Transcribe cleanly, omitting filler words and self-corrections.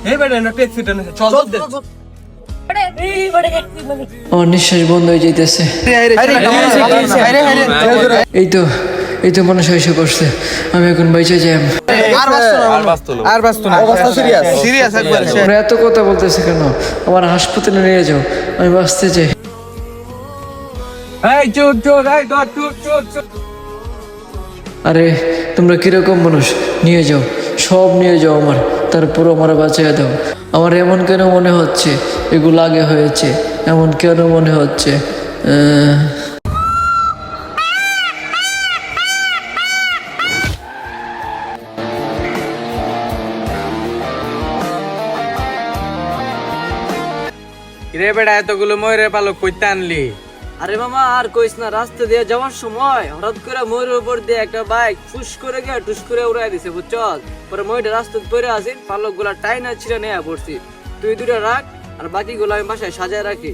এই বেটা না ট্যাক্সি টানে চল চল আমার নিঃশ্বাস বন্ধ হয়ে যাইতেছে। এই তো মানুষ এসে করছে, আমি এখন বাইচে যাই। ওরা এত কথা বলতেছে কেন? আমার হাসপাতালে নিয়ে যাও, আমি বাঁচতে চাই। আরে তোমরা কিরকম মানুষ? নিয়ে যাও, সব নিয়ে যাও আমার, তারপর আমার বাঁচিয়ে দাও। আমার এমন কেন মনে হচ্ছে এগুলো আগে হয়েছে, এমন কেন মনে হচ্ছে? রে বেটা এতগুলো ময়ূরের পালক কইতে আনলি? আরে মামা আর কইস না, রাস্তা দিয়ে যাওয়ার সময় হঠাৎ করে ময়ূরের উপর দিয়ে একটা বাইক ফুস করে গিয়ে টুস করে উড়াই দিছে, বুঝছস? পরে ময়ূরটা রাস্তায় পড়ে আসি, পালক গুলা টাইনা ছিঁড়ে নেয়া পড়ছি। তুই দুটা রাখ, আর বাকিগুলো আমি বাসায় সাজায় রাখি।